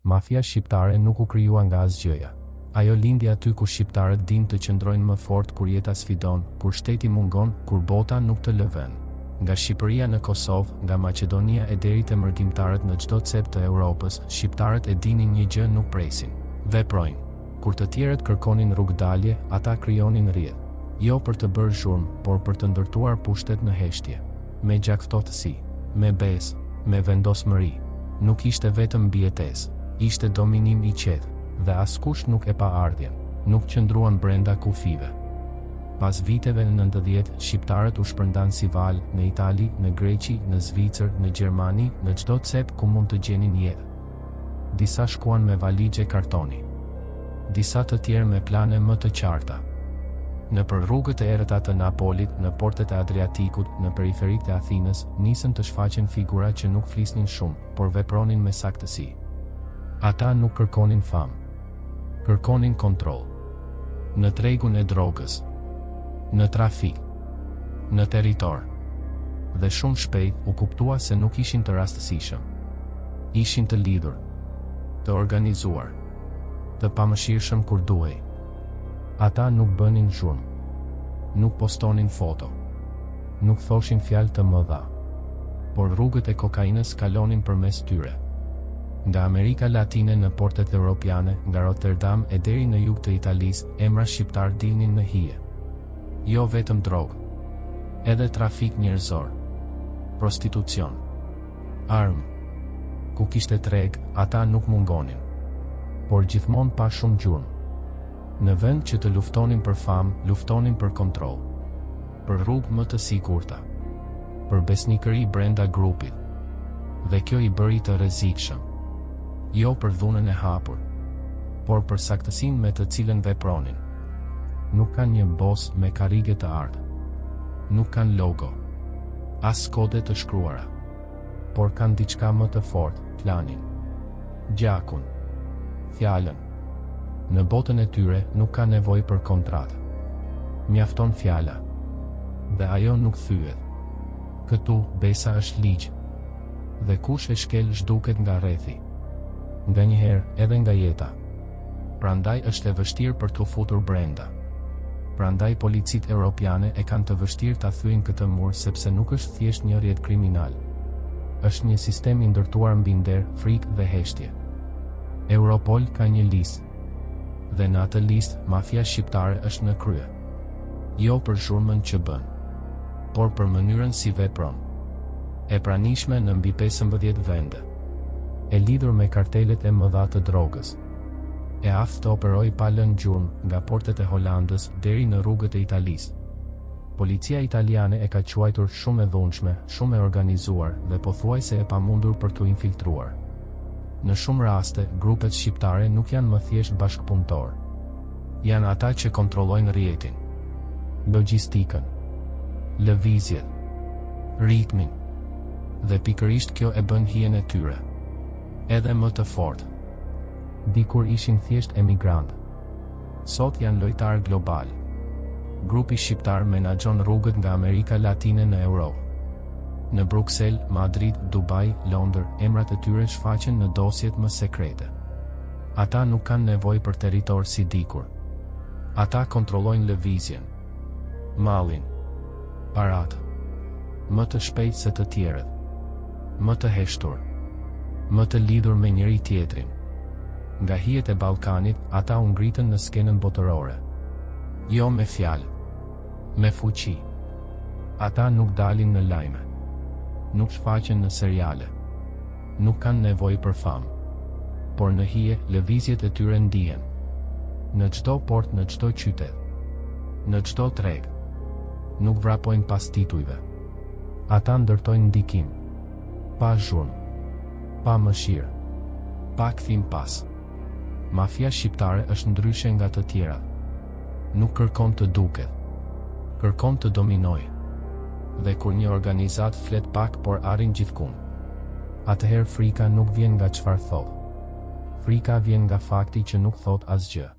Mafia shqiptare nuk u krijua nga asgjëja. Ajo lindi aty ku shqiptarët dinë të qëndrojnë më fort kur jeta sfidon, kur shteti mungon, kur bota nuk të lë vend. Nga Shqipëria në Kosovë, nga Maqedonia e deri te mërgimtarët në çdo cep të Europës, shqiptarët e dinin një gjë, nuk presin. Veprojnë. Kur të tjerët kërkonin rrugdalje, ata krijonin rrjedh. Jo për të bërë zhurmë, por për të ndërtuar pushtet në heshtje. Me gjaktotësi, me besë, me vendosmëri. Nuk ishte vetëm mbijetesë, ishte dominim i qetë, dhe askush nuk e pa ardhjen, nuk qëndruan brenda kufive. Pas viteve në 90, shqiptarët u shpërndan si val në Itali, në Greqi, në Zvicër, në Gjermani, në çdo cep ku mund të gjenin jetë. Disa shkuan me valigje kartoni, disa të tjerë me plane më të qarta. Në për rrugët e errëta të Napolit, në portet e Adriatikut, në periferitë e Athinës, nisën të shfaqen figura që nuk flisnin shumë, por vepronin me saktësi. Ata nuk kërkonin famë, kërkonin kontroll. Në tregun e drogës, në trafik, në territor. Dhe shumë shpejt u kuptua se nuk ishin të rastësishëm. Ishin të lidhur, të organizuar, të pamëshirshëm kur duhej. Ata nuk bënin zhurmë, nuk postonin foto, nuk thoshin fjalë të mëdha, por rrugët e kokainës kalonin përmes tyre. Nga Amerika Latine në portet europiane, nga Rotterdam e deri në jug të Italisë, emra shqiptar dilnin në hije. Jo vetëm drogë, edhe trafik njerëzor, prostitucion, armë. Ku kishte treg, ata nuk mungonin, por gjithmonë pa shumë gjurmë. Në vend që të luftonin për famë, luftonin për kontroll, për rrugë më të sigurta, për besnikëri brenda grupit. Dhe kjo i bëri të rrezikshëm. Jo për dhunën e hapur, por për saktësinë me të cilën vepronin. Nuk kanë një bos me karrige të ardë, nuk kanë logo, as kode të shkruara, por kanë diçka më të fortë, planin, gjakun, fjalën. Në botën e tyre nuk ka nevojë për kontratë. Mjafton fjala, dhe ajo nuk thyet. Këtu besa është ligj, dhe kush e shkel zhduket nga rrethi. Nganjëherë edhe nga jeta. Prandaj është e vështirë për t'u futur brenda. Prandaj policitë europiane e kanë të vështirë ta thyejnë këtë mur, sepse nuk është thjesht një rrjet kriminal. Është një sistem i ndërtuar mbi nder, frikë dhe heshtje. Europol ka një listë, dhe në atë listë mafia shqiptare është në krye. Jo për zhurmën që bën, por për mënyrën si vepron. E pranishme në mbi 15 vende. E lidhur me kartelet e mëdha të drogës. E aftë të operoj pa lënë gjurmë nga portet e Holandës deri në rrugët e Italisë. Policia italiane e ka quajtur shumë e dhunshme, shumë e organizuar dhe pothuajse e pamundur për t'u infiltruar. Në shumë raste, grupet shqiptare nuk janë më thjesht bashkëpunëtor. Janë ata që kontrollojnë rrjetin, logjistikën, lëvizjet, ritmin. Dhe pikërisht kjo e bën hijen e tyre edhe më të fortë. Dikur ishin thjesht emigrant, sot janë lojtar global. Grupi shqiptar menaxhon rrugët nga Amerika Latine në Europë. Në Bruksel, Madrid, Dubai, Londër, emrat e tyre shfaqen në dosjet më sekrete. Ata nuk kanë nevojë për territor si dikur. Ata kontrollojnë lëvizjen, mallin, paratë, më të shpejt se të tjerët, më të heshtur, më të lidhur me njëri tjetrin. Nga hijet e Ballkanit, ata u ngritën në skenën botërore. Jo me fjalë, me fuqi. Ata nuk dalin në lajme, nuk shfaqen në seriale, nuk kanë nevojë për famë, por në hije lëvizjet e tyre ndihen. Në çdo port, në çdo qytet, në çdo treg. Nuk vrapojnë pas titujve. Ata ndërtojnë ndikim, pa zhurmë, pa mëshirë, pa kthim pas. Mafia shqiptare është ndryshe nga të tjera. Nuk kërkon të duket, kërkon të dominojë. Dhe kur një organizat flet pak por arrin gjithkund, atëherë frika nuk vjen nga çfarë thot. Frika vjen nga fakti që nuk thot asgjë.